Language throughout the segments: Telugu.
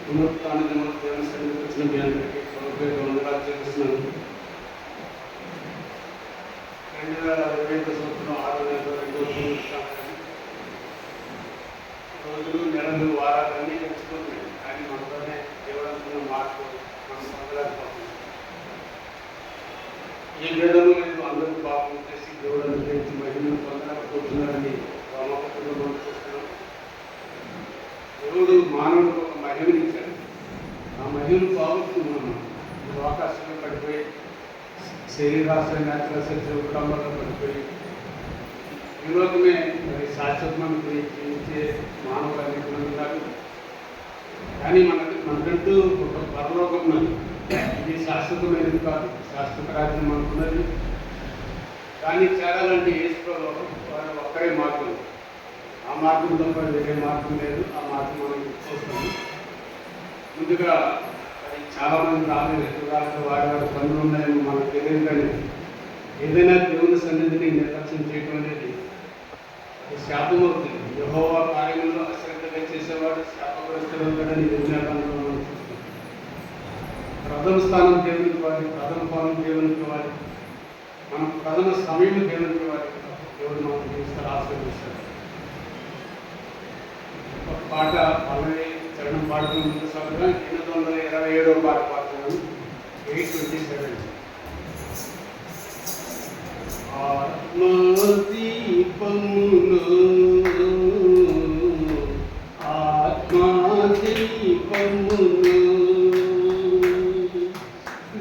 పునరుత్థాన దేవుని సన్నిధికి వచ్చిన మీ అందరికీ వందనాలు చెల్లిస్తున్నాను. 2025 సంవత్సరం 6వ నెల 2వ రోజులు, నెలలు, వారాలన్నీ గడిచిపోతున్నాయి. కానీ మనలోనే దేవుడు అనుకున్న మార్పు మనం పొందలేకపోతున్నాం. ఈ భేదము లేదు, అందరూ పాపం చేసి దేవుడు అనుగ్రహించి మహిళను పొందలేకపోతున్నారని రామపత్రంలో మనం చూస్తున్నాం. దేవుడు మానవుడికి ఒక మహిళని ఇచ్చాడు. ఆ మహిళను బాగుంటున్నాం. ఆకాశంలో పడిపోయి శరీరాశ్రయ నేతల కుటుంబంలో పడిపోయి ఈ లోకమే మరి శాశ్వతమైన జీవించే మానవులు అనేక మంది ఉన్నారు. కానీ మనకంటూ ఒక పరలోకం ఉన్నది. ఇది శాశ్వతమైనది కాదు, శాశ్వత రాజ్యం అనుకున్నది. కానీ చేరాలంటే యేసులో వారు ఒక్కరే మార్గం. ఆ మార్గం తప్ప వేరే మార్గం లేదు. ఆ మార్గం మనం చూస్తాము. ముందుగా అది చాలామంది రాలేదు. వారి పనులు ఉన్నాయని మనకు తెలియదు. కానీ ఏదైనా దేవుని సన్నిధిని నిర్లక్ష్యం చేయడం అనేది అది శాపం అవుతుంది. యెహోవా కార్యంలో అశ్రద్ధగా చేసేవాడు శాపగ్రస్తుడని విజ్ఞాపనలో మనం చూస్తాం. ప్రథమ స్థానం దేవునికి వారి, ప్రథమ ఫలం దేవునికి వారి, మనం ప్రథమ సమయం దేవునికి వారి. దేవుడు మనం జీవిస్తారు, ఆశీర్వదిస్తారు. ఒక పాట పల్లవి చరణం పాడుతున్న ముందు సంవత్సరం 827వ పాట పాడుతున్నాను. 827. ఆత్మదీపమును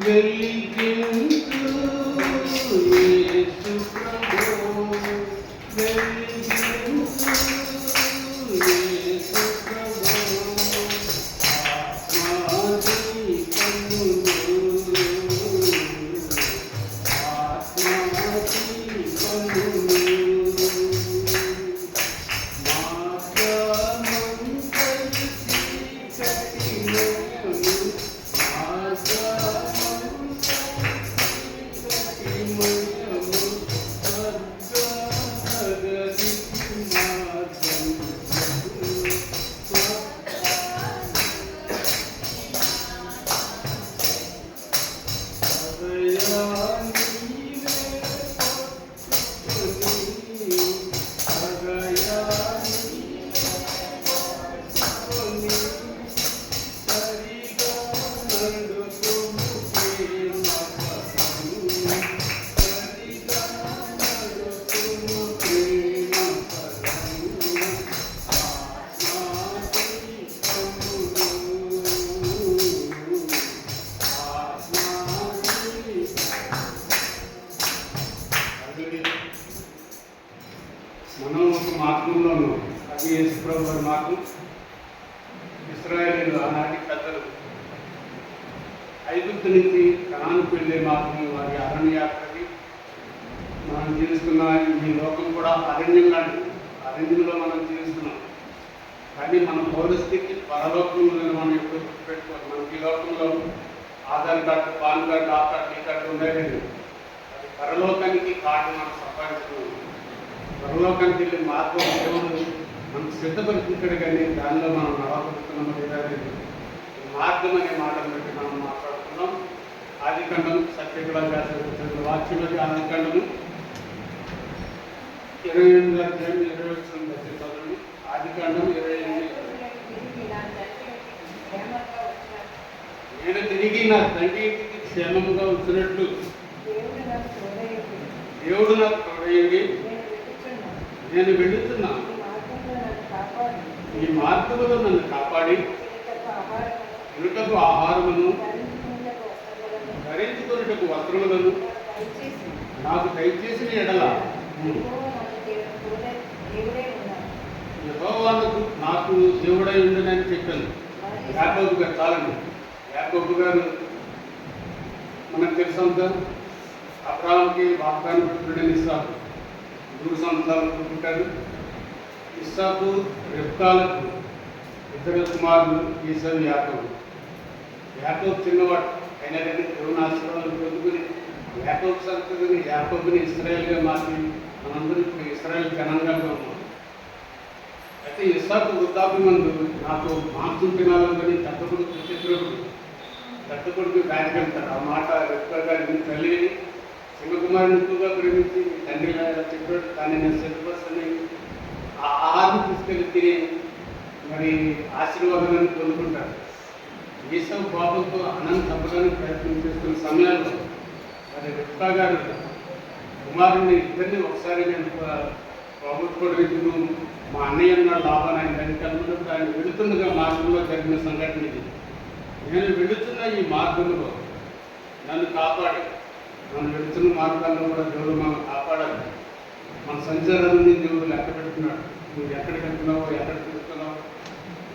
వెలిగించు యేసు ప్రభువు, వెలిగించు యేసు ప్రభువు. మనం ఒక మార్గంలో ఉన్నాం. అది యేసు ప్రభువు వారి మార్గం. ఇశ్రాయేలీయులు ఆనాటి పెద్దలు ఐగుప్తు నుంచి కనానుకు వెళ్ళే మార్గం వారి అరణ్య యాత్రకి. మనం జీవిస్తున్న ఈ లోకం కూడా అరణ్యం లాంటి అరణ్యంలో మనం జీవిస్తున్నాం. కానీ మన పౌరస్థితి పరలోకంలో మనం ఎప్పుడు గుర్తుపెట్టుకోవాలి. మనకి ఈ లోకంలో ఆధార్ కార్డు, పాన్ కార్డు, ఆ కార్డు, ఈ కార్డు ఉండేది. అది పరలోకానికి కార్డు మనం సంపాదించుకున్నాం. పరలోకానికి వెళ్ళే మార్గం దేవుడు మనకు సిద్ధపరుచుకుంటాడు. కానీ దానిలో మనం నడవబడుతున్నాం లేదా లేదు. మార్గం అనే మాటను బట్టి మనం మాట్లాడుతున్నాం. ఆదికాండం సత్యకులంగా వాక్యంలోకి ఆదికాండము 28వ అధ్యాయం 28 బట్టి చదువు. ఆదికాండం 28. నేను తిరిగి నా తండ్రి ఇంటికి క్షేమంగా వచ్చినట్లు దేవుడు నాకు తోడయ్యండి. నేను వెళుతున్నాను. ఈ మార్గంలో నన్ను కాపాడి తినుటకు ఆహారమును, ధరించుకున్నటకు వస్త్రములను నాకు దయచేసిన ఎడల యెహోవాకు నాకు దేవుడై ఉండనని చెప్పాను. యాకోబు గారు చాలండి. యాకోబు గారు మనకు తెలుసంత అబ్రాహాముకి వాగ్దానం పుట్టినని ఇస్సాకు 3 సంవత్సరాలు పుట్టారు. ఇస్సాకు రెబ్కాలకు 2 కుమారులు ఈసావు, యాకోబు. యాకోబు చిన్నవాడు అయినా కానీ దేవుని ఆశీర్వాదాలు పొందుకుని యాకోబు సంతతిని, యాకోబుని ఇశ్రాయేల్గా మార్చి మనందరూ ఇప్పుడు ఇశ్రాయేల్ జనంగా ఉన్నాం. ఇస్సాకు వృద్ధాప్యమందు నాకు మాంసం తినాలని తట్టుకొడుకు చెప్పినప్పుడు తట్టుకొడుకు బ్యాంక్ వెళ్తాడు. ఆ మాట రెప్పగా తల్లిని శివకుమారుని ఎక్కువగా ప్రేమించి తండ్రి చెప్పాడు. కానీ నేను సెల్ఫర్స్ని ఆ ఆహారం తీసుకెళ్ళి తిని మరి ఆశీర్వాదాలను పొందుకుంటాడు. ఈసవ పాపంతో అన్నం తప్పడానికి ప్రయత్నం చేస్తున్న సమయాల్లో మరి రెప్పా గారు కుమారుని ఇద్దరిని ఒకసారి నేను పోగొట్టుకోవడానికి మా అన్నయ్య అన్నాడు లాభాన్ని ఆయన దానికి అనుకున్నప్పుడు ఆయన వెళుతుండగా మార్గంలో జరిగిన సంఘటన ఇది. నేను వెళుతున్న ఈ మార్గంలో నన్ను కాపాడి మనం వెళుతున్న మార్గాల్లో కూడా దేవుడు మనం కాపాడాలి. మన సంచారాన్ని దేవుడు లెక్క పెడుతున్నాడు. నువ్వు ఎక్కడికి వెళ్తున్నావో ఎక్కడికి వెళ్తున్నావు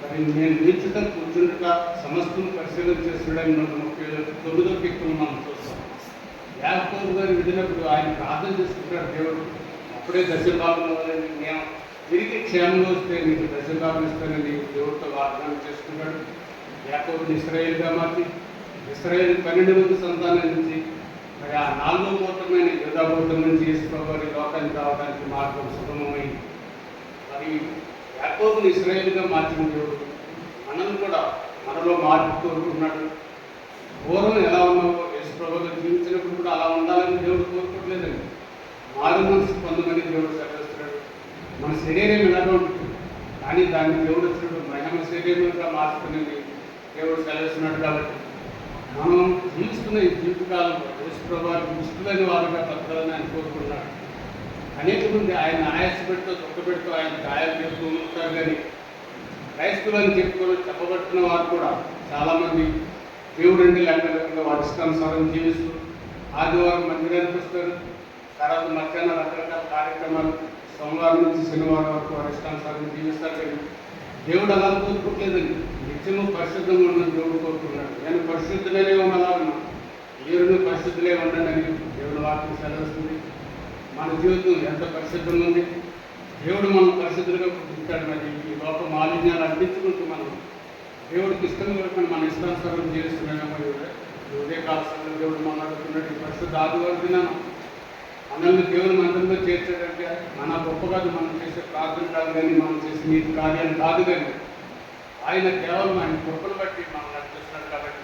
మరి నేను నిశ్చితం కూర్చుండగా సమస్తం పరిశీలన చేస్తున్నాడని 39వ కీర్తన మనం చూస్తాం. యాకోబు గారు వెళ్ళినప్పుడు ఆయన ప్రార్థన చేసుకుంటాడు దేవుడు. అప్పుడే దశభాగం మొదలైంది. నేను తిరిగి క్షేమంలో వస్తే నీకు దశభాగం ఇస్తానని దేవుడితో వాగ్దానం చేసుకుంటాడు. యాకోబుని ఇశ్రాయేలుగా మార్చి ఇశ్రాయేలు 12 మంది సంతానం నుంచి మరి ఆ 4వ గోత్రమైన యూదా గోత్రం నుంచి యేసుప్రభుని లోకానికి రావడానికి మార్గం సుగమమైంది. మరి యాకోబుని ఇశ్రాయేలుగా మార్చిన దేవుడు మనల్ని కూడా మనలో మార్పు కోరుకుంటున్నాడు. పూర్వం ఎలా ఉన్నావో యేసుప్రభుగా జీవించినప్పుడు కూడా అలా ఉండాలని దేవుడు కోరుకోవట్లేదండి. మారు మనసు పొందమని దేవుడు సెలవిస్తున్నాడు. మన శరీరం ఎలాగో ఉంటుంది కానీ దాన్ని దేవుడు వచ్చినప్పుడు మహిమ శరీరంగా మార్చుకునేది దేవుడు సెలవిస్తున్నాడు. కాబట్టి మనం జీవిస్తున్న ఈ జీవితకాలంలో యేసుప్రభువుకి ఇష్టమైన వారుగా బతకాలని ఆయన కోరుకున్నాడు. అనేక మంది ఆయన ఆయాసపెడుతూ దుఃఖపెడుతూ ఆయన గాయాలు చెప్తూ ఉంటారు. కానీ క్రైస్తవులని చెప్పుకొని చెప్పబడుతున్న వారు కూడా చాలామంది దేవుడు అండి లేకుండా వారి ఇష్టానుసారం జీవిస్తూ ఆదివారం మందిరానికి వస్తారు. తర్వాత మధ్యాహ్నం రకరకాల కార్యక్రమాలు సోమవారం నుంచి శనివారం వరకు వారి ఇష్టానుసారం జీవిస్తారు. కానీ దేవుడు అలా కోరుకోవట్లేదండి. నిత్యము పరిశుద్ధంగా ఉన్న దేవుడు కోరుకున్నాడు. నేను పరిశుద్ధులనే ఉన్నాను, మీరు పరిశుద్ధులే ఉండండి అని దేవుడు వాక్యం సెలవుస్తుంది. మన జీవితం ఎంత పరిశుద్ధంగా ఉంది. దేవుడు మనం పరిశుద్ధులుగా పుట్టించాడు. మరి ఈ లోక మాలిన్యాలు అనిపించుకుంటూ మనం దేవుడికి ఇష్టం కనుక మన ఇష్టానుసారం జీవిస్తున్నామేమో. ఉదయకాల సమయంలో దేవుడు మనం అడుగుతున్నాడు. ఈ పరిశుద్ధ ఆదివారం దినాన మనల్ని దేవుని మందిరంలో చేర్చాడంటే మన గొప్ప కాదు, మనం చేసే ప్రార్థన కాదు కానీ మనం చేసే నీతి కార్యాలు కాదు కానీ ఆయన కేవలం ఆయన కృపను బట్టి మనం నడిపిస్తున్నాడు. కాబట్టి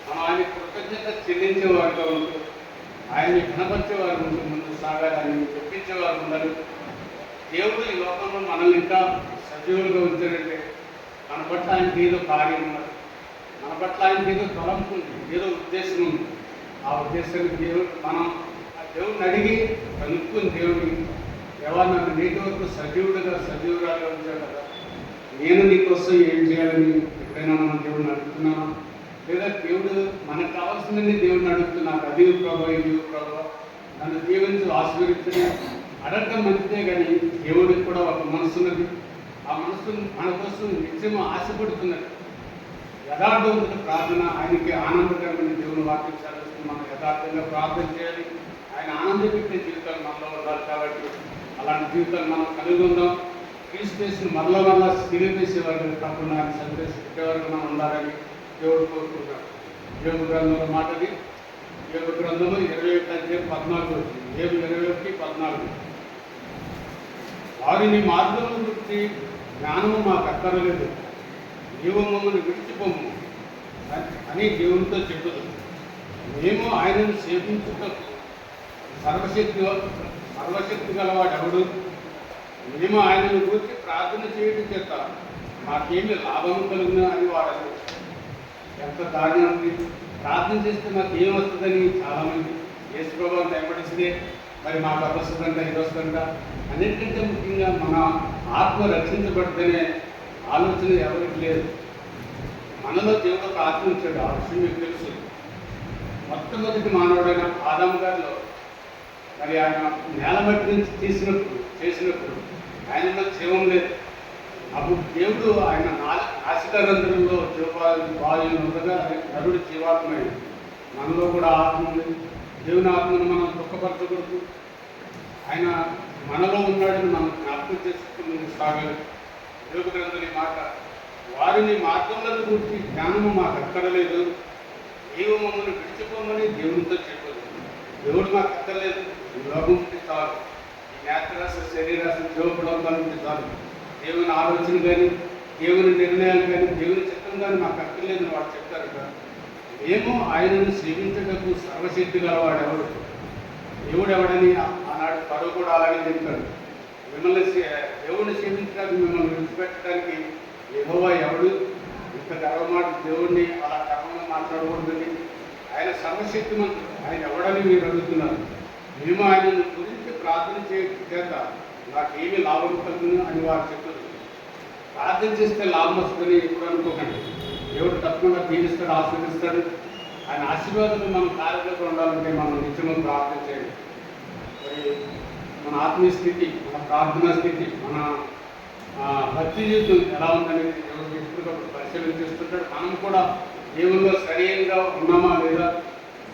మనం ఆయన కృతజ్ఞత చెల్లించేవారుగా ఉంటూ ఆయన్ని ఘనపరిచేవారు ఉంటూ ముందు సాగాలి, ఆయన్ని చెప్పించేవారు ఉండాలి. దేవుడు ఈ లోకంలో మనల్ని ఇంకా సజీవులుగా ఉంచాడంటే మన పట్ల ఆయనకి ఏదో కార్యం ఉన్నది, మన పట్ల ఆయనకి ఏదో తలంపు ఉంది, ఏదో ఉద్దేశం ఉంది. ఆ ఉద్దేశానికి దేవుడిని అడిగి కనుక్కుని దేవుడిని ఎవరు నన్ను నేటి వరకు సజీవురాలుగా ఉంచాడు కదా, నేను నీకోసం ఏం చేయాలని ఎప్పుడైనా మనం దేవుడిని అడుగుతున్నామా? లేదా దేవుడు మనకు కావాల్సిందని దేవుడిని అడుగుతున్నాను. అది ప్రభావ ఇది ప్రభావ నన్ను దీవించి ఆశీర్వదించని అడగడం మంచిదే. కానీ దేవుడికి కూడా ఒక మనసు ఉన్నది. ఆ మనసు మన కోసం నిత్యము ఆశపడుతున్నది. యథార్థవంతుల ప్రార్థన ఆయనకి ఆనందకరమైన దేవుని వాక్యం చదివిస్తుంది. మనం యథార్థంగా ప్రార్థన చేయాలి. ఆయన ఆనందపెట్టే జీవితాలు మనలో ఉండాలి. కాబట్టి అలాంటి జీవితాలు మనం కలిగి ఉందాం. క్రీస్తు మరలా సిరిపేసేవారు కాకుండా ఆయన సంతోషపెట్టేవారు మనం ఉండాలని దేవుడు కోరుకుంటాడు. యోగ గ్రంథంలో మాటది. యోగ గ్రంథంలో 21:14 ఏడు 21:14 వారిని మార్గంలో గురించి జ్ఞానము మాకు అక్కరలేదు, నీవు మమ్మల్ని విడిచిపోము అని దేవునితో చెప్పుదు. మేము ఆయనను సేవించుటకు సర్వశక్తి గలవాడు ఎవడు? మేము ఆయనను గురించి ప్రార్థన చేయడం చేత మాకేమి లాభం కలుగునా అని వాడు. ఎంత దారుణం ఉంది. ప్రార్థన చేస్తే మాకు ఏం వస్తుందని చాలామంది యేసు ప్రభువుని వెంబడిస్తే మరి మాకు అది వస్తుందంట ఇది వస్తుందంట. అన్నిటికంటే ముఖ్యంగా మన ఆత్మ రక్షించబడితేనే ఆలోచన ఎవరికి లేదు. మనలో దేవుడు ఒక ఆత్మ ఇచ్చాడు. ఆ విషయం మీకు తెలుసు. మొట్టమొదటి మానవుడైన ఆదాము గారిలో మరి ఆయన నేల మట్టి నుంచి చేసినప్పుడు ఆయనలో జీవం లేదు. అప్పుడు దేవుడు ఆయన నాసికారంధ్రంలో వాయువులు ఉండగా నరుడు జీవాత్మైన మనలో కూడా ఆత్మ ఉంది. దేవుని ఆత్మను మనం దుఃఖపరచకూడదు. ఆయన మనలో ఉన్నాడని మనం జ్ఞాపకం చేసుకుని ముందుకు సాగాలి. యోగ గ్రంథం ఈ మాట, వారిని మార్గంలో గురించి జ్ఞానము మాకు అక్కడలేదు, నీవు మమ్మల్ని విడిచిపోమని దేవునితో చెప్పదు. దేవుడు మాకు అక్కర్లేదు. ఈ లోకం నుండి చాలు, ఈ నేత్రాశ శరీరాశ జీవపడంలో నుండి చాలు. దేవుని ఆలోచన కానీ, దేవుని నిర్ణయాలు కానీ, దేవుని చిత్తం కానీ మాకు అక్కర్లేదని వాడు చెప్తారు కదా. మేము ఆయనను సేవించటకు సర్వశక్తి గలవాడెవడు, దేవుడు ఎవడని ఆనాడు పరువు కూడా అలాగే చెప్తాడు. మిమ్మల్ని దేవుడిని సేవించడానికి, మిమ్మల్ని విడిచిపెట్టడానికి యెహోవా ఎవడు, ఇంత గర్వమాట దేవుడిని అలా గర్వంగా మాట్లాడకూడదని. ఆయన సర్వశక్తిమంతుడు, ఆయన ఎవడని మీరు అడుగుతున్నారు. మేము ఆయనను గురించి ప్రార్థన చేత నాకేమీ లాభం కలుగును అని వారు చెప్పారు. ప్రార్థన చేస్తే లాభం వస్తుందని ఎప్పుడు అనుకోకండి. దేవుడు తప్పకుండా దీవిస్తాడు, ఆశీర్వదిస్తాడు. ఆయన ఆశీర్వాదాలు మనం కార్యక్రమంలో ఉండాలంటే మనం నిత్యము ప్రార్థన చేయాలి. మరి మన ఆత్మీయ స్థితి, మన ప్రార్థనా స్థితి, మన భక్తి జీవితం ఎలా ఉందనేది దేవుడు ఎప్పటికప్పుడు పరిశీలన చేస్తుంటాడు. మనం కూడా దేవుల్లో సరైనగా ఉన్నామా లేదా,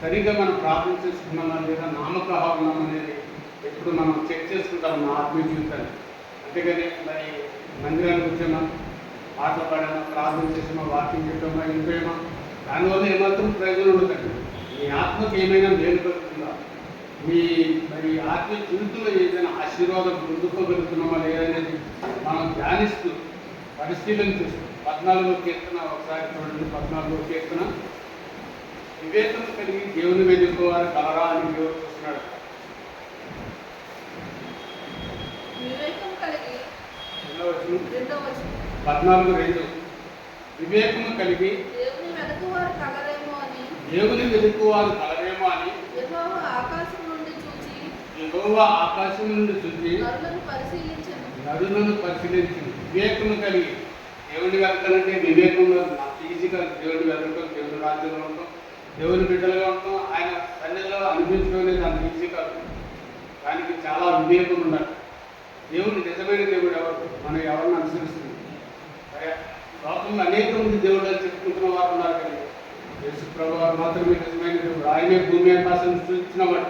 సరిగ్గా మనం ప్రార్థన చేసుకున్నామా లేదా, నామకహ ఉన్నామనేది ఎప్పుడు మనం చెక్ చేసుకుంటాం మన ఆత్మీయ జీవితాన్ని. అంతేగాని మరి మందిరానికి వచ్చామా, పాటలు పాడామా, ప్రార్థన చేసామా, వాక్యం చెప్పామా, ఇంకేమా, దానివల్ల ఏమాత్రం ప్రయోజనం ఉండదండి. మీ ఆత్మకి ఏమైనా మేలు కలుగుతుందా, మీ మరి ఆత్మీయ జీవితంలో ఏదైనా ఆశీర్వాదం పొందుకోగలుగుతున్నామా లేదనేది మనం ధ్యానిస్తూ పరిశీలన చేస్తాం. 14వ కీర్తన ఒకసారి చూడండి. 14వ కీర్తన, వివేకం కలిగి దేవుని వెతుకోవారు కలరా అని దేవుడు చూస్తున్నాడు. వివేకం కలిగి 14:2 వివేకము కలిగి దేవుని వెతుకువారు కలరేమో అని యెహోవా ఆకాశం నుండి చూచి నరులను పరిశీలించింది. వివేకము కలిగి దేవుని వెతకాలంటే వివేకంగా ఈజీగా దేవుని వెతకడం, దేవుని రాజ్యంలో ఉంటాం, దేవుని బిడ్డలుగా ఉంటాం, ఆయన సన్నిధిలో అనిపించడం అనేది అంత ఈజీ కాదు. దానికి చాలా వివేకం ఉండాలి. దేవుడు నిజమైన దేవుడు ఎవరు, మనం ఎవరిని అనుసరిస్తుంది. లోకంలో అనేక మంది దేవుడు అని చెప్పుకుంటున్న వారు ఉన్నారు కానీ యేసు ప్రభు వారు మాత్రమే నిజమైన దేవుడు. ఆయనే భూమి ఆకాశం సృష్టించిన వాడు,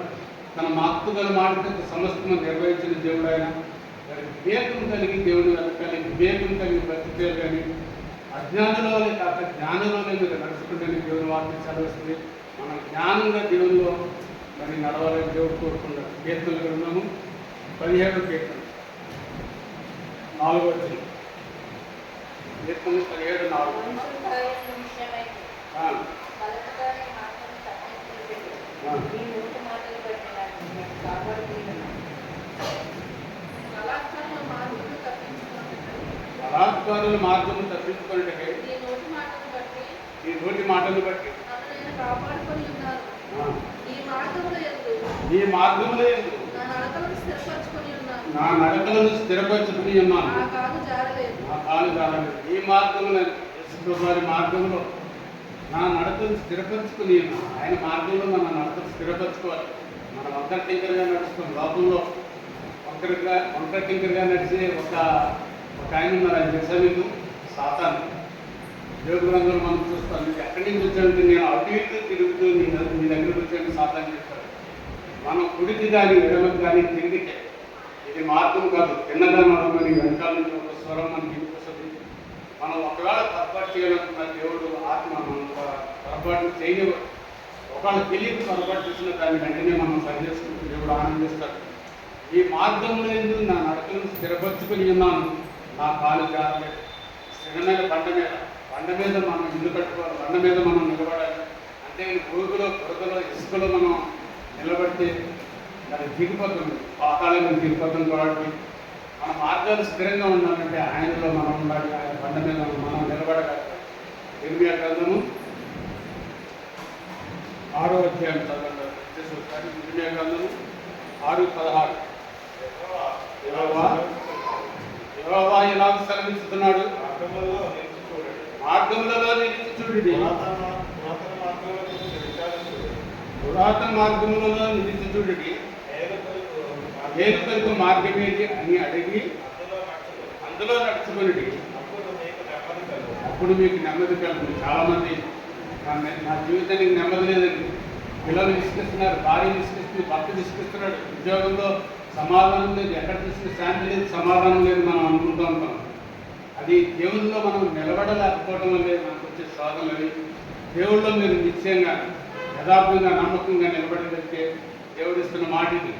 తన మాకు గల మాటకు సమస్తము నిర్వహించిన దేవుడు ఆయన. వివేకం కలిగి దేవుని వెతకాలి, వివేకం కలిగి బ్రతికేయాలి. కానీ అజ్ఞానంలోనే కాక జ్ఞానంలోనే మీరు నడుచుకుంటే దేవుని వాక్యం చదివిస్తుంది. మనం జ్ఞానంగా దేవునిలో మరి నడవాలని దేవుడు కోరుకుంటారు. కీర్తనలు గ్రంథము 17వ కీర్తన 4వ వచనం. కీర్తన 17:4. బలాత్కారుల మార్గము తప్పించుకున్నట్టుగా ఈ నోటి మాటలు బట్టి ఈ మార్గములో నా నడకలను స్థిరపరచుకుని ఉన్నాను. నా కాలు జారలేదు. ఈ మార్గంలో వారి మార్గంలో నా నడకలు స్థిరపరచుకుని ఉన్నాను. ఆయన మార్గంలో మన నడకలు స్థిరపరచుకోవాలి. మనం ఒంటరి టింకర్గా నడుస్తాం. లోకంలో ఒంటరి టింకర్గా నడిచే ఒక ఆయన ఉన్నారు. ఆయన తెలుసా మీకు? సాతాను. యోగులందరూ మనం చూస్తాం. మీకు ఎక్కడి నుంచి వచ్చానంటే నేను అటు ఇటు తిరుగుతూ మీ దగ్గరకు వచ్చాను సాతాను చెప్తారు. మనం కుడికి కానీ ఎడమకి కానీ తిరిగితే ఇది మార్గం కాదు. తిన్నగా నడమని వెనకాల నుంచి ఒక స్వరం మనకి వినిపిస్తుంది. మనం ఒకవేళ పొరపాటు చేయాలనుకున్న దేవుడు ఆత్మ మనం పొరపాటు చేయనివ్వడు. ఒకవేళ తెలియదు పొరపాటు చేసిన దాన్ని వెంటనే మనం సరి చేసుకుంటూ దేవుడు ఆనందిస్తాడు. ఈ మార్గంలో ఎందుకు నా నడకలను స్థిరపరచుకుని ఉన్నాను, నా కాలు జారలేదు. స్థిరమైన బండ మీద మనం ఇల్లు కట్టుకోవాలి, బండ మీద మనం నిలబడాలి. అంటే భూమిలో బురదలో ఇసుకలో మనం నిలబడితే అది దిగిపోతుంది, పాతాళంగా దిగిపోతుంది. కాబట్టి మన మార్గాలు స్థిరంగా ఉండాలంటే ఆయనలో మనం ఉండాలి. ఆయన బండ మీద మనం నిలబడగలగాలి. ఇర్మియా గ్రంథము 6వ అధ్యాయం చదవండి. ఇర్మియా గ్రంథము 6:16. యెహోవా ఎలాగ సెలవిస్తున్నాడు, మార్గములలో నిలిచి చూడుడి, పురాతన మార్గములలో నిలిచి చూడుడి, ఏది కొరకు మార్గమేది అని అడిగి అందులో నడుచుకుని అప్పుడు మీకు నెమ్మది కలుగుతుంది. చాలామంది నా జీవితానికి నెమ్మది లేదండి, పిల్లలు విసిగిస్తున్నారు, భార్య విసిగిస్తుంది, భర్త విసిగిస్తున్నాడు, ఉద్యోగంలో సమాధానం లేదు, ఎక్కడ చూసిన శాంతి లేదు, సమాధానం లేదు మనం అనుకుంటూ ఉంటాం. అది దేవుళ్ళలో మనం నిలబడలేకపోవడం వల్లే మనకు వచ్చే శోధనలు. దేవుళ్ళలో మీరు నిశ్చయంగా యథార్థంగా నమ్మకంగా నిలబడగలిగితే దేవుడు ఇస్తున్న మాట ఇది.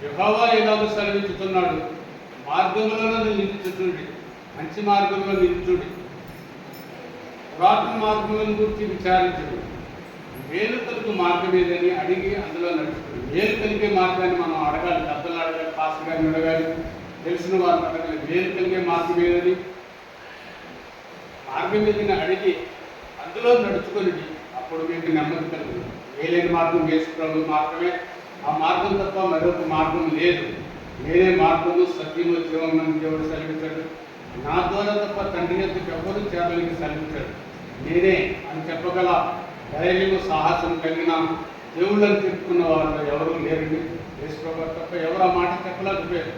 యెహోవా ఎలాగో సెలవిస్తున్నాడు, మార్గంలోనే నిలిచుచుండి, మంచి మార్గంలో నిలుచుడి, పురాతన మార్గములను గురించి విచారించుడు, మేలు కలుగు మార్గం ఏదని అడిగి అందులో నడుచుకుడు. మేలు కలిగే మార్గాన్ని మనం అడగాలి, పెద్దలు అడగాలి, పాస్టర్ గారిని అడగాలి, తెలిసిన వారిని అడగాలి. మేలు కలిగే మార్గం ఏదని మార్గం ఏదని అడిగి అందులో నడుచుకొని అప్పుడు మీకు నెమ్మది కలుగుతుంది. మేలైన మార్గం యేసు ప్రభు మాత్రమే, ఆ మార్గం తప్ప మరొక మార్గం లేదు. నేనే మార్గము సత్యము జీవమని దేవుడు సెలవించాడు. నా ద్వారా తప్ప తండ్రి ఎత్తుకు ఎవరు చేరలికి సెలవించాడు. నేనే అని చెప్పగల ధైర్యము సాహసం కలిగిన దేవుళ్ళని చెప్పుకున్న వాళ్ళు ఎవరు లేరండి. యేసు ప్రభు తప్ప ఎవరు ఆ మాట చెప్పలేకపోయారు.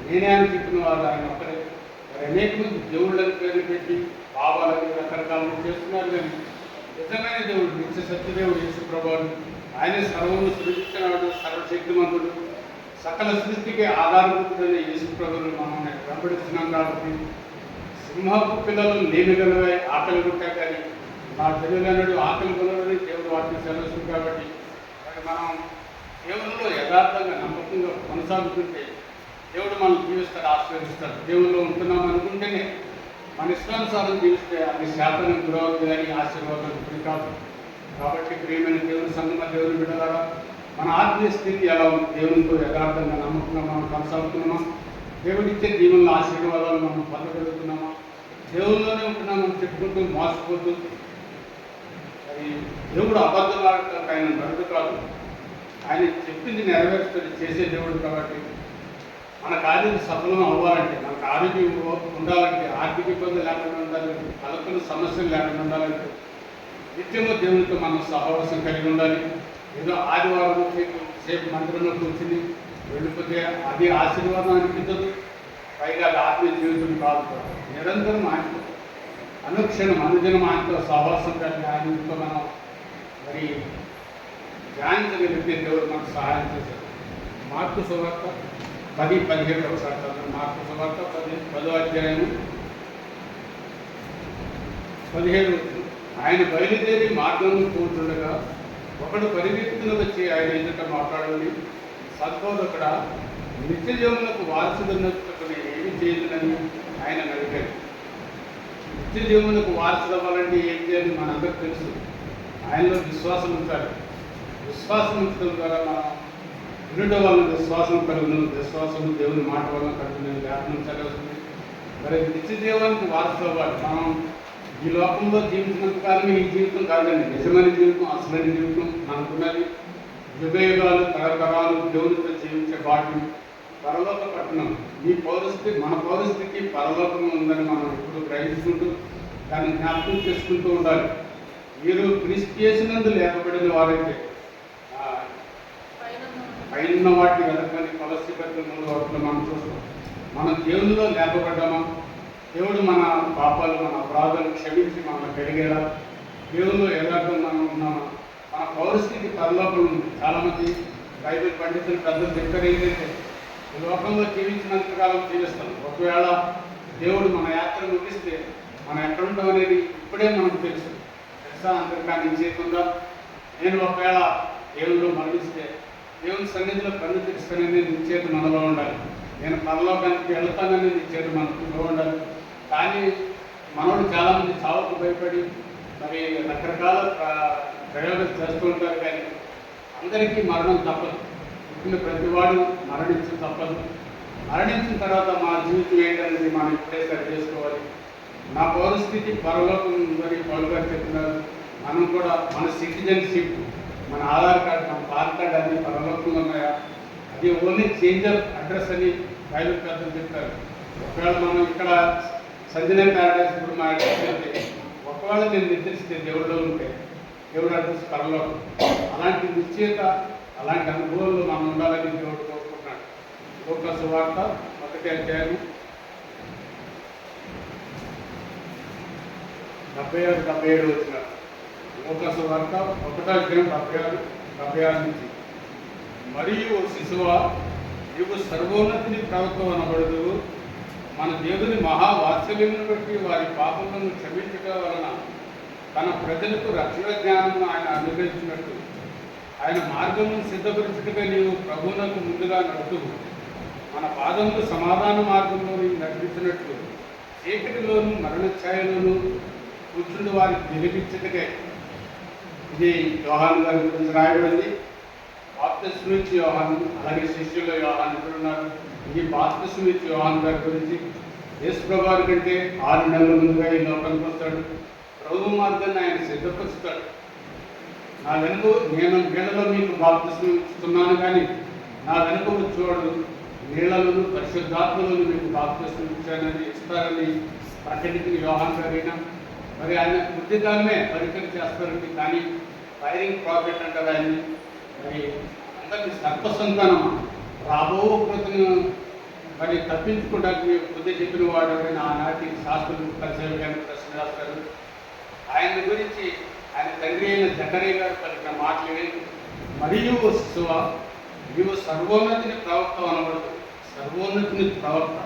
నేనే అని చెప్పిన వాళ్ళు ఆయన ఒక్కడే. అనేక మంది దేవుళ్ళని పేరు పెట్టి భావాలని రకరకాలు చేస్తున్నారు. కానీ నిజమైన దేవుడు, నిత్య సత్యదేవుడు యేసు ప్రభువు. ఆయన సర్వము సృష్టించినవాడు, సర్వశక్తిమంతుడు, సకల సృష్టికి ఆధారభూతుడైన యేసు ప్రభువును మనం వెంబడిస్తున్నాం. కాబట్టి సింహపు పిల్లలు లేమిగలవై ఆకలి కొట్టా కానీ నా తెలియలేనడు ఆకలి కొనని దేవుడు వాటిని సెలవుస్తుంది. కాబట్టి మనం దేవునిలో యథార్థంగా నమ్మకంగా కొనసాగుతుంటే దేవుడు మనం జీవిస్తాడు, ఆశీర్వదిస్తాడు. దేవుల్లో ఉంటున్నాం అనుకుంటేనే మన ఇష్టానుసారం జీవిస్తే అది శాతానికి గురవుతుంది కానీ ఆశీర్వాదం ఇప్పుడు కాదు. కాబట్టి ప్రియమైన దేవుని సంగమ దేవుని బిడ్డలారా, మన ఆత్మీయ స్థితి ఎలా ఉంది? దేవునితో యథార్థంగా నమ్మకంగా మనం కొనసాగుతున్నామా? దేవుడిచ్చే దీవుల ఆశీర్వాదాలు మనం పొందగలుగుతున్నామా? దేవుల్లోనే ఉంటున్నామని చెప్పుకుంటూ మోసపోతూ అది దేవుడు అబద్ధమాడటం ఆయన నడుపు కాదు. ఆయన చెప్పింది నెరవేర్చుకొని చేసే దేవుడు. కాబట్టి మన కార్యం సఫలం అవ్వాలంటే, మనకు ఆరోగ్యం ఉండాలంటే, ఆర్థిక ఇబ్బందులు లేకుండా ఉండాలంటే, కలపలు సమస్యలు లేకుండా ఉండాలంటే నిత్యము దేవునితో మనం సహవాసం కలిగి ఉండాలి. ఏదో ఆదివారం సేపు మందిరంలో కూర్చుని వెళ్ళిపోతే అది ఆశీర్వాదం అనిపించదు. పైగా అది ఆత్మీయ జీవితం కాదు. నిరంతరం ఆయనతో అనుక్షణం అనుదినం ఆయనతో సహవాసం కలిగి ఆయనతో మనం మరి ధ్యానించగలిగితే దేవుడు మనకు సహాయం చేశాడు. మార్కు సువార్త 10:17 ఒకసారి చదువు. మార్కు సువార్త 10వ అధ్యాయము 17. ఆయన బయలుదేరి మార్గంలో కూర్చుండగా ఒకడు పరిగెత్తుకుని వచ్చి ఆయన ఎదుట మాట్లాడండి, సద్బోధకుడా, నిత్య జీవములకు వారసుడున్నట్టుకు నేను ఏమి చేయదునని ఆయన అడిగాడు. నిత్య జీవములకు వారసుడు అవ్వాలంటే ఏం చేయాలి మనందరికీ తెలుసు. ఆయనలో విశ్వాసం ఉంచాలి. విశ్వాసం ఉంచడం ద్వారా మనం వినడం వల్ల విశ్వాసం కలుగుతుంది. విశ్వాసం దేవుని మాట వల్ల కలుగుతుంది. జ్ఞాపకం చదవస్తుంది. మరి నిత్య జీవానికి వారసులు అవ్వాలి. మనం ఈ లోకంలో జీవించినంత కాలం ఈ జీవితం కాదండి. నిజమైన జీవితం, అసలైన జీవితం మనకున్నది. యుగయుగాలు తరతరాలు దేవునితో జీవించే బాధ్యం పరలోక పట్టణం. ఈ పౌరస్థితి, మన పౌరస్థితి పరలోకం ఉందని మనం ఇప్పుడు గ్రహించుకుంటూ దాన్ని జ్ఞాపకం చేసుకుంటూ ఉండాలి. మీరు క్రీస్తు యేసునందు లేపబడిన వారైతే పైన వాటిని వెనకని కొలసి పత్రిక 3వ వచనంలో మనం చూస్తాం. మనం దేవునిలో లేపబడ్డామా? దేవుడు మన పాపాలు, మన అపరాధాలు క్షమించి మనం పెరిగేలా దేవునిలో యథార్థంగా ఉన్నామా? మన పౌరస్థితి పరలోకం ఉంది. చాలామంది బైబిల్ పండితులు పెద్దలు చెప్పారు ఏంటంటే, ఈ లోకంలో జీవించినంతకాలం జీవిస్తాం. ఒకవేళ దేవుడు మన యాత్ర ముగిస్తే మనం ఎక్కడుంటాం అనేది ఇప్పుడే మనకు తెలుసు. తెలుసా? అందరికీ నిశ్చయితుందా? నేను ఒకవేళ దేవుళ్ళు మరణిస్తే దేవుని సన్నిధిలో కన్ను తెరుస్తానని నిశ్చేత మనలో ఉండాలి. నేను పరలోకానికి వెళ్తానని నిశ్చేత మనలో ఉండాలి. కానీ మనోడు చాలామంది చావుకు భయపడి మరి రకరకాల ప్రయోగాలు చేస్తూ ఉంటారు. కానీ అందరికీ మరణం తప్పదు. పుట్టిన ప్రతివాడు మరణించడం తప్పదు. మరణించిన తర్వాత మా జీవితం ఏంటనేది మనం ఇప్పుడే సరి చేసుకోవాలి. నా పౌరస్థితి పరలోకం ఉందని పౌలు గారు చెప్తున్నారు. మనం కూడా మన సిటిజన్షిప్, మన ఆధార్ కార్డు, మన పాన్ కార్డు అన్ని పరలోకంలో ఉన్నాయా? అది ఓన్లీ చేంజ్ ఆఫ్ అడ్రస్ అని బైబిల్ పెద్దలు చెప్తారు. ఒకవేళ మనం ఇక్కడ సంజన ప్యారడైస్ ఇప్పుడు మా అడ్రస్ వెళ్తే ఒకవేళ నేను నిద్రిస్తే దేవుడిలో ఉంటే దేవుడు అడ్రస్ పరలోకం. అలాంటి నిశ్చయత, అలాంటి అనుభవాల్లో మనం ఉండాలని దేవుడు కోరుకుంటున్నాడు. లూకా సువార్త 1వ అధ్యాయం 76-77 వచ్చిన. లూకా సువార్త 1వ అధ్యాయం 76 నుంచి. మరియు ఓ శిశువా, నీవు సర్వోన్నతిని ప్రవక్త అనబడదు. మన దేవుని మహావాత్సల్యమును బట్టి వారి పాపములను క్షమించడం వలన తన ప్రజలకు రక్షణ జ్ఞానము ఆయన అనుగ్రహించినట్టు ఆయన మార్గమును సిద్ధపరచుటగా నీవు ప్రభువునకు ముందుగా నడుతూ మన పాదములు సమాధాన మార్గంలో నడిపించినట్లు చీకటిలోను మరణ ఛాయలోను కూర్చుండి వారికి వెలిగించటకే. ఇది యోహాను గారి గురించి రాయబడింది. బాప్తిస్మం ఇచ్చే యోహాను, అలాగే శిష్యుల్లో యోహాను ఇక్కడ ఉన్నారు. ఇది బాప్తిస్మం ఇచ్చే యోహాను గారి గురించి. యేసు ప్రభువారి కంటే 6 నెలల ముందుగా ఈ లోకానికి వస్తాడు. ప్రభు మార్గాన్ని ఆయన సిద్ధపరుస్తాడు. నా వెనుక నేను నీళ్లలో మీకు బాప్తిస్మం ఇస్తున్నాను, కానీ నా వెనుక వచ్చేవాడు నీళ్లలోను పరిశుద్ధాత్మలోను మీకు బాప్తిస్మం ఇస్తారని ప్రకటించిన యోహాను గారైనా. మరి ఆయన బుద్ధిగానే పరిచయం చేస్తారండి, కానీ ఫైరింగ్ ప్రాఫిట్ అంటారు ఆయన్ని. మరి అందరినీ సర్పసంతానం రాబో కృతను మరి తప్పించుకోవడానికి బుద్ధి చెప్పిన వాడు ఎవరైనా ఆనాటి శాస్త్రులు పరిశీలన ప్రశ్న రాస్తారు. ఆయన గురించి ఆయన తండ్రి అయిన జకరియా గారు పలికిన మాటలు, మరియు శిశువ నీవు సర్వోన్నతిని ప్రవక్త అనబడుతుంది. సర్వోన్నతిని ప్రవక్త.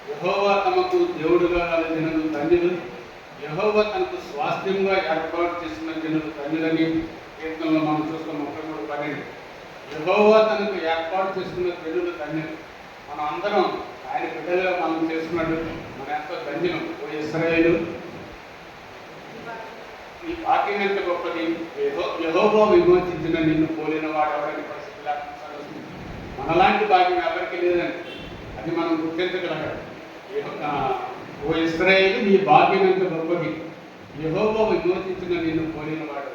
యెహోవా తమకు దేవుడుగా గల జనులు ధన్యులు, యెహోవా తనకు స్వాస్థ్యంగా ఏర్పాటు చేసిన జనులు ధన్యులని కీర్తనలో మనం చూస్తాం 33:12. యెహోవా తనకు ఏర్పాటు చేసుకున్న జనులు ధన్యులు. మనం అందరం ఆయన బిడ్డలుగా మనం చేసుకున్నాడు. మన ఎంతో ధన్యులం. ఓ ఇశ్రాయేలు, ఈ వాక్యం ఎంత గొప్పది. యెహోవా విమోచించిన నిన్ను పోలిన వాడు ఎవరైనా పరిస్థితి మనలాంటి భాగ్యం ఎవరికి లేదండి. అది మనం గుర్తించగలగాలి. ఓ ఇశ్రాయేలు, నీ భాగ్యం ఎంత గొప్పది. యెహోవా విమోచించిన నిన్ను పోలిన వాడు.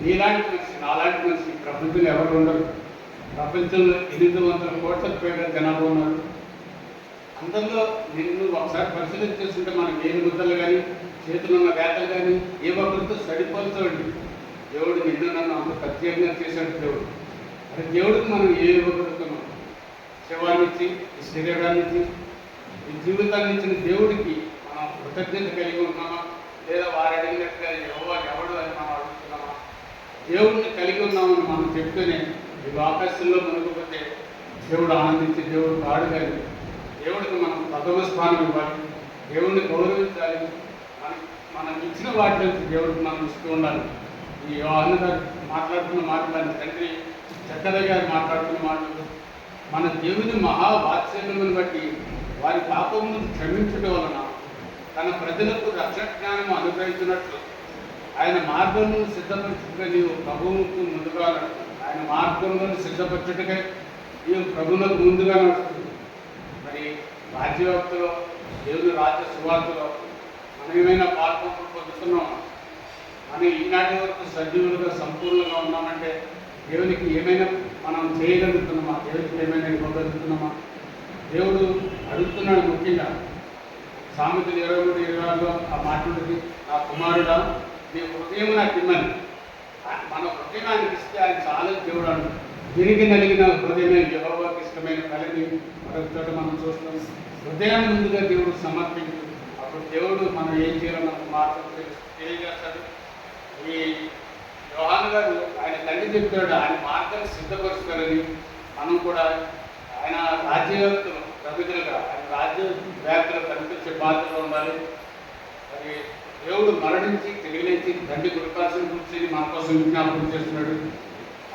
నీలాంటి మనిషి, నాలాంటి మనిషి ప్రపంచంలో ఎవరు ఉండరు. ప్రపంచంలో 800 కోట్లకు పైగా జనాభా ఉన్నారు. అందరిలో నిన్ను ఒకసారి పరిశీలన చేసుకుంటే మన వేలు ముద్దలు కానీ చేతులు ఉన్న వేతలు కానీ ఏ ఒక్కరితో సరిపోల్చండి. దేవుడు నిన్ను నన్ను అంత ప్రత్యేకంగా చేశాడు దేవుడు. అది దేవుడికి మనం ఏ ఇవ్వగలుగుతున్నాం? శవాన్ని ఇచ్చి, ఈ శరీరాన్ని ఇచ్చి, ఈ జీవితాన్ని ఇచ్చిన దేవుడికి మనం కృతజ్ఞత కలిగి ఉన్నామా? లేదా వారు అడిగినట్టుగా ఎవడు అని మనం అడుగుతున్నామా? దేవుడిని కలిగి ఉన్నామని మనం చెప్తూనే ఈ ఆకాశంలో మునుగుపోతే దేవుడు ఆనందించి దేవుడు కాడు. కానీ దేవుడికి మనం ప్రథమ స్థానం ఇవ్వాలి. దేవుడిని గౌరవించాలి. మనం ఇచ్చిన వాటి నుంచి దేవుడికి మనం ఇస్తూ ఉండాలి. ఈ యోహాను గారు మాట్లాడుతున్న మాటలు, తండ్రి చక్కరయ్య గారు మాట్లాడుతున్న మాటలు, మన దేవుని మహావాత్సల్యమును బట్టి వారి పాపమును క్షమించడం వలన తన ప్రజలకు రక్షణ జ్ఞానము అనుగ్రహించినట్లు ఆయన మార్గంలో సిద్ధపరచుటగా నీవు ప్రభువుకు ముందుగా నడుస్తుంది. ఆయన మార్గంలో సిద్ధపరచుటగా నీవు ప్రభువులకు ముందుగా నడుస్తుంది. మరి రాజ్యవ్యాప్తిలో, దేవుని రాజ్య సువార్తలో మనం ఏమైనా పాల్గొ పొందుతున్నామా? మనం ఈనాటి వరకు సజీవులుగా సంపూర్ణంగా ఉన్నామంటే దేవునికి ఏమైనా మనం చేయగలుగుతున్నామా? దేవునికి ఏమైనా ఇవ్వగలుగుతున్నామా? దేవుడు అడుగుతున్నాడు. ముఖ్యంగా సామెతలు 23:26 ఆ మాట ఉంటుంది, నా కుమారుడా నీ హృదయం నాకు ఇమ్మని. మన హృదయం ఆయనకి ఇస్తే ఆయన చాలా దేవుడు అన్నాడు. తిరిగి నలిగిన హృదయమే యెహోవాకి ఇష్టమైన ఫలిని మరొక చోట మనం చూస్తాం. హృదయాన్ని ముందుగా దేవుడు సమర్పించు. అప్పుడు దేవుడు మనం ఏం చేయాలో మనకు మార్గం తెలియజేస్తాడు. ఈ యోహాను గారు ఆయన తండ్రి చెప్పాడు, ఆయన మార్గాన్ని సిద్ధపరుస్తారని. మనం కూడా ఆయన రాజ్యవ్యాప్తులు ప్రతినిధులుగా, ఆయన రాజ్య వ్యాప్తులు కనిపించే బాధ్యత ఉండాలి. అది దేవుడు మరణించి తెలియలేచి తండ్రి గురికాల్సిన కూర్చొని మన కోసం విజ్ఞాపనం చేస్తున్నాడు.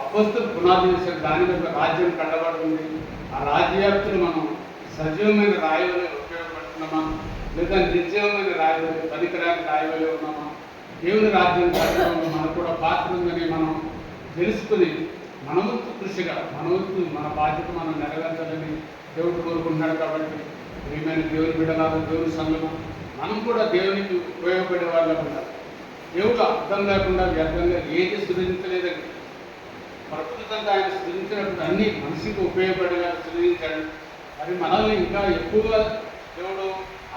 అపోస్తులు పునాది చేశారు. దాని మీద రాజ్యం కట్టబడుతుంది. ఆ రాజ్యవ్యాప్తులు మనం సజీవమైన రాయవలే ఉపయోగపడుతున్నామా, లేదా నిర్జీవమైన రాయవలే, పనికిరాని రాయవలే ఉన్నామా? దేవుని రాజ్యం కట్టడంలో మనకు కూడా పాత్ర ఉందని మనం తెలుసుకుని మన వంతు కృషిగా, మన బాధ్యత మనం నెరవేర్చాలని దేవుడు కోరుకుంటున్నాడు. కాబట్టి ప్రియమైన దేవుని బిడ్డలాగా, దేవుని సంఘము మనం కూడా దేవునికి ఉపయోగపడే వాళ్ళ ఉండాలి. దేవుడు అర్థం లేకుండా వ్యర్థంగా ఏది సృజించలేదండి. ప్రకృతంగా ఆయన సృజించినప్పుడు అన్ని మనిషికి ఉపయోగపడేలా సృజించాడు. మరి మనల్ని ఇంకా ఎక్కువగా దేవుడు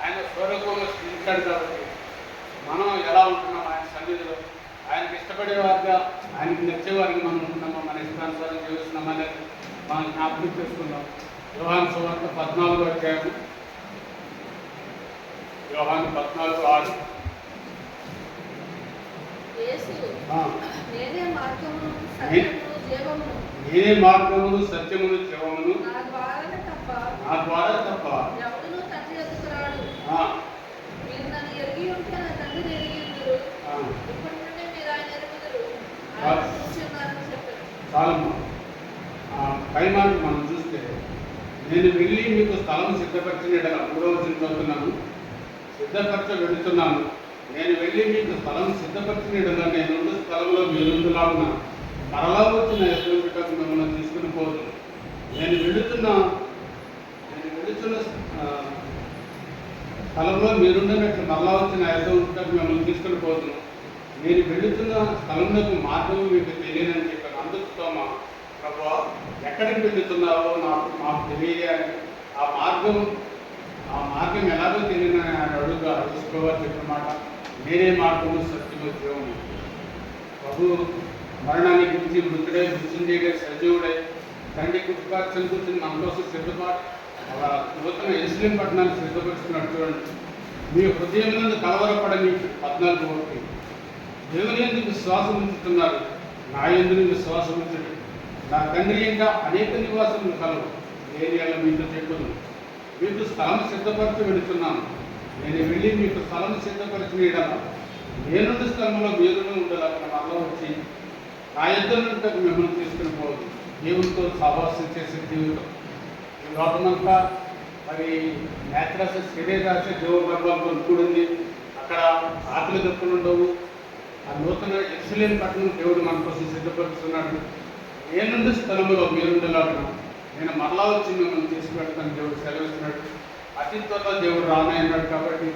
ఆయన స్వరూపంలో సృజించాడు. కాబట్టి మనం ఎలా ఉంటున్నాం ఆయన సన్నిధిలో, ఆయనకి ఇష్టపడే వారిగా, ఆయనకి నచ్చేవారికి మనం ఉంటున్నామా, మన ఇష్టానుసారం జీవిస్తున్నామా అనేది మనం జ్ఞాపకం చేసుకుందాం. యోహాను సువార్త 14వ అధ్యాయం, యోహాను 14:6. నేనే మార్గమును సత్యమును జీవమును, నా ద్వారా తప్ప ఎవడునూ తండ్రి యొద్దకు రాడు. మీరు నన్ను ఎరిగి ఉంటే నా తండ్రిని ఎరిగి ఉందురు. ఇప్పటి నుండి మీరు ఆయన ఎరుగుదురు. ఆయన చూసి ఉన్నారని చెప్పారు. చాలమ్మా. పై మాట మనం చూస్తే నేను వెళ్ళి మీకు స్థలం సిద్ధపరిచిన ఎడల 3వ వచనం చదువుతున్నాను. సిద్ధపరచ వెళుతున్నాను. నేను వెళ్ళి మీకు స్థలం సిద్ధపరిచిన ఎడల నేనున్న స్థలంలో మీరుండులాగున మరలా వచ్చిన ఎదురుటకు మిమ్మల్ని తీసుకుని పోదు. నేను వెళుతున్న స్థలంలో మీరుండనట్లు మరలా వచ్చిన ఎదురుటకు మిమ్మల్ని తీసుకుని పోదును. నేను వెళుతున్న స్థలంలో మార్గం మీకు తెలియనని చెప్పాను. అందుకు తోమా, ప్రభువా, ఎక్కడికి వెళుతున్నావో మాకు తెలియాలి, ఆ మార్గం ఎలాగో తెలియని ఆయన అడుగుకోవాలి చెప్పిన మాట. నేనే మార్గము సత్యము జీవము. ప్రభు మరణాన్ని గురించి మృతుడై మృత్యుంజయుడై సజీవుడై తండ్రి కుటుంబాన్ని కూర్చుని మన కోసం సిద్ధపాటు అలా నూతన యెరూషలేము పట్టణాన్ని సిద్ధపరుస్తున్నట్టు చూడండి. మీ హృదయం నుండి కలవరపడని 14 ఒకటి. దేవుని యందు విశ్వాసం ఉంచుతున్నారు, నా యందు విశ్వాసం ఉంచండి. నా తండ్రి ఇంకా అనేక నివాసములు కలవు, ఏరియాలో మీతో చెప్పును. మీకు స్థలం సిద్ధపరిచి వెళుతున్నాను. నేను వెళ్ళి మీకు స్థలం సిద్ధపరిచిన ఎడల నేనున్న స్థలంలో మీరును ఉండాలి. అక్కడ మరలా వచ్చి నా యుద్ధం నుండి మిమ్మల్ని తీసుకుని పోవద్దు. దేవునితో సహవాసం చేసే జీవితం. ఈ లోకమంతా మరి నేత్రాశ శరీరాశ జీవగర్భాలతో కూడింది. అక్కడ ఆకలి దప్పులు ఉండవు. ఆ నూతన యెరూషలేము పట్టణం దేవుడు మన కోసం సిద్ధపరుస్తున్నాడు. నేనుండే స్థలంలో మీరుండేలాగా నేను మరలా వచ్చి మిమ్మల్ని తీసుకువెళ్తాను దేవుడు సెలవిస్తున్నాడు. అతి త్వరలో దేవుడు రానన్నాడు. కాబట్టి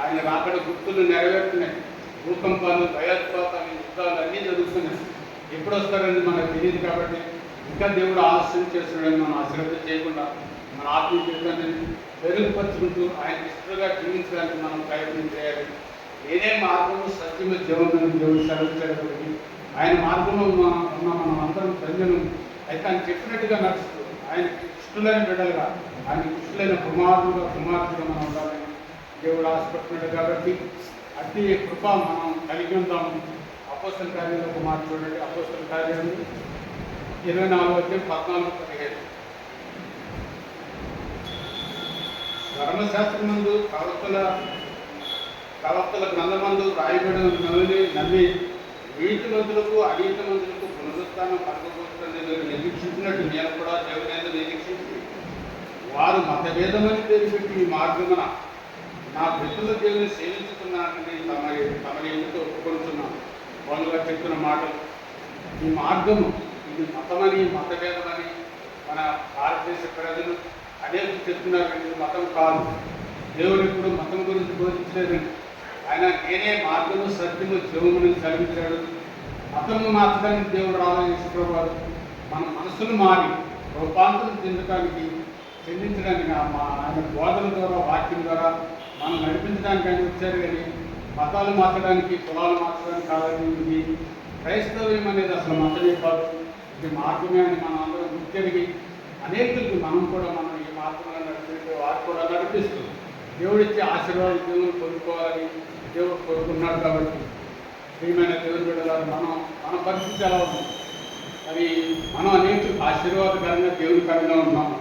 ఆయన రాకడ గుర్తులు నెరవేరుతున్నాయి. భూకంపాలు, భయోత్పాతాలు, యుద్ధాలు అన్నీ జరుగుతున్నాయి. ఎప్పుడు వస్తారని మనకు తెలియదు. కాబట్టి ఇంకా దేవుడు ఆలస్యం చేస్తున్నాడని మనం అశ్రద్ధ చేయకుండా మన ఆత్మీయ జీవితాన్ని మెరుగుపరుచుకుంటూ ఆయన ఇష్టంగా జీవించడానికి మనం ప్రయత్నం చేయాలి. నేనే మార్గము సత్యము జీవనని దేవుడు సెలవించడానికి ఆయన మార్గంలో ఉన్న మనం అందరం ధన్యులు. అయితే ఆయన చెప్పినట్టుగా నడుస్తూ ఆయన ఇష్టలైన బిడ్డలుగా, ఆయన ఇష్టలైన కుమారుడుగా మనం ఉండాలని దేవుడు ఆశపడుతున్నాడు. కాబట్టి అట్టి కృప మనం కలిగి ఉంటాము. అపోస్తల కార్యాలు ఒక మాట చూడండి. అపోస్తల కార్యాలు 24:14-15. ధర్మశాస్త్రమందు ప్రవక్తల గ్రంథమందు రాయబడిన నమ్మి నీతిమంతులకు అనీతిమంతులకు పునరుత్థానం కలుగబోతుందని నిరీక్షించినట్టు నేను కూడా దేవుని నిరీక్షించి వారు మతభేదమని పేరు పెట్టి ఈ మార్గమున నా పితృల దేవుని సేవించుతున్నానని తమ ఎందుకు ఒప్పుకొంటున్నాను. వాళ్ళుగా చెప్తున్న మాటలు. ఈ మార్గము ఇది మతమని మతభేదమని మన భారతదేశ ప్రజలు అనేక చెప్తున్నారు. ఇది మతం కాదు. దేవుడు ఇప్పుడు మతం గురించి బోధించలేదండి. ఆయన నేనే మార్గము సత్యము జీవముని సెలవించాడు. మతము మార్చడానికి దేవుడు రావాలని ఇష్టపడవారు. మన మనసులు మారి రూపాంతరం చెందించడానికి ఆయన బోధన ద్వారా, వాక్యం ద్వారా మనం నడిపించడానికి ఆయన వచ్చారు. కానీ మతాలు మార్చడానికి, కులాలు మార్చడానికి కాదని. ఇది క్రైస్తవ్యం అనేది అసలు మతమే కాదు, ఇది మార్గమే అని మనం అందరం గుర్తెరిగి అనేకులకి మనం ఈ మార్గంలో నడిపిస్తే వారు కూడా నడిపిస్తుంది. దేవుడిచ్చే ఆశీర్వాదం దేవుడు పొందుకోవాలని దేవుడు కోరుకున్నాడు. కాబట్టి ప్రియమైన దేవుని బిడ్డలారా, మన పరిస్థితి ఎలా ఉంది? అది మనం అనేక ఆశీర్వాదకరంగా దేవునికరంగా ఉన్నాము.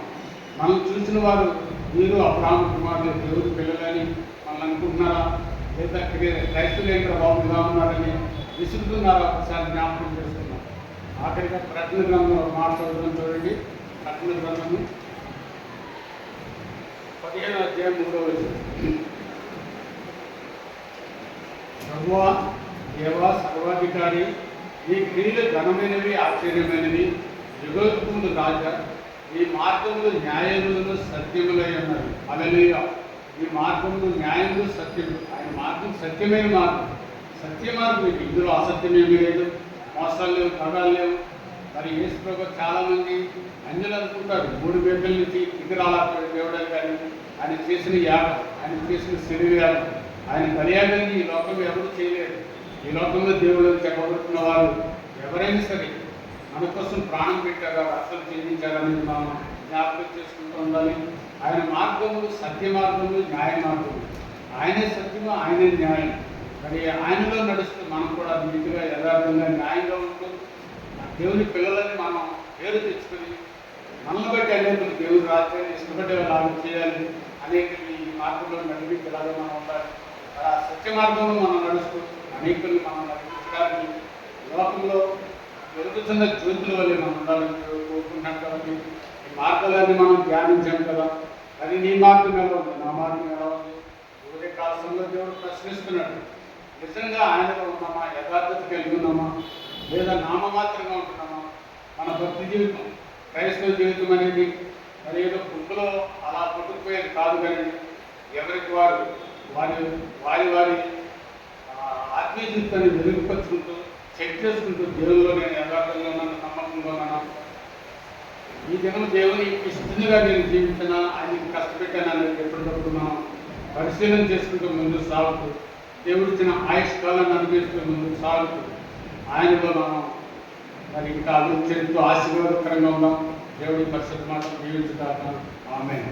మనం చూసిన వారు మీరు అబ్రాహాము కుమారులు దేవుని పిల్లలని మనం అనుకుంటున్నారా? లేదా క్రైస్తవులు బాగుగా ఉన్నారని విసురుతున్నారా? ఒకసారి జ్ఞాపకం చేస్తున్నాం. ఆఖరిగా ప్రకటన గ్రంథంలో మాట్లాడుతున్నాం చూడండి. ప్రకటన గ్రంథము 15:3. ప్రభువా, దేవా, సర్వాధికారి, ఈ క్రియలు ఘనమైనవి, ఆశ్చర్యమైనవి, యుగోత్తుములు రాజా, ఈ మార్గంలో న్యాయములను సత్యములై ఉన్నవి. హల్లెలూయా. ఈ మార్గంలో న్యాయములు సత్యములు. ఆయన మార్గం సత్యమైన మార్గం, సత్య మార్గం. ఇది ఇందులో అసత్యమేమీ లేదు, మోసాలు లేవు, తగాలు లేవు. మరి యేసు ప్రభు చాలామంది అన్యులు అనుకుంటారు 3 గంటల నుంచి విగ్రహాలు దేవుడని. కానీ ఆయన చేసిన యాగం, ఆయన చేసిన శరీరాలు, ఆయన బలియాగాన్ని ఈ లోకంలో ఎవరు చేయలేరు. ఈ లోకంలో దేవుడు చెప్పబడుతున్న వారు ఎవరైనా సరే మన కోసం ప్రాణం పెట్టారా, అసలు చెల్లించారనేది మనం జ్ఞాపకం చేసుకుంటూ ఉండాలి. ఆయన మార్గములు సత్య మార్గములు, న్యాయ మార్గములు. ఆయనే సత్యము, ఆయనే న్యాయం. మరి ఆయనలో నడుస్తూ మనం కూడా నీతిగా, యథార్థంగా, న్యాయంగా ఉంటూ దేవుని పిల్లలని మనం పేరు తెచ్చుకొని మనల్ని బట్టి అనేకులు దేవుని రాజ్యాన్ని ఇష్టపడే లాగా చేయాలి. అనేకులు ఈ మార్గంలో నడిపించేలాగా మనం ఉండాలి. ఆ సత్య మార్గంలో మనం నడుస్తూ అనేకుల్ని మనం నడిపించడానికి లోకంలో వెలుగుతున్న జ్యోతుల వల్ల మనం ఉండాలని కోరుకుంటున్నాం. కాబట్టి మార్గాలన్నీ మనం ధ్యానించాం కదా, అది నీ మార్గం ఎలా ఉంది, నా మార్గం ఎలా ఉంది? ఊరే కాలంలో దేవుడు ప్రశ్నిస్తున్నాడు, నిజంగా ఆయనలో ఉన్నామా, యథార్థత కలిగి ఉన్నామా, లేదా నామమాత్రంగా ఉంటున్నామా? మన భక్తి జీవితం, క్రైస్తవ జీవితం అనేది మరి ఏదో గుంపులో అలా పుట్టుకుపోయేది కాదు, కానీ ఎవరికి వారు వారి వారి వారి ఆత్మీయ జీవితాన్ని మెరుగుపరుచుకుంటూ చెక్ చేసుకుంటూ దేవుల్లో నేను యథార్థంగా ఉన్నాను, నమ్మకంగా ఉన్నాను, ఈ దినం దేవుని ఇష్టంగా నేను జీవించినా, ఆయనకి కష్టపెట్టాను అనేది ఎప్పటికప్పుడు మనం పరిశీలన చేసుకుంటూ ముందుకు సాగుతూ దేవుడిచ్చిన ఆయుష్కాలాన్ని అనుభవిస్తూ ముందుకు సాగుతూ ఆయనలో మనం మరి ఇంకా అభివృద్ధి చెందుతూ ఆశీర్వాదకరంగా ఉన్నాం. దేవుడి పరిశుద్ధ మాట జీవించుతాను. ఆమేన్.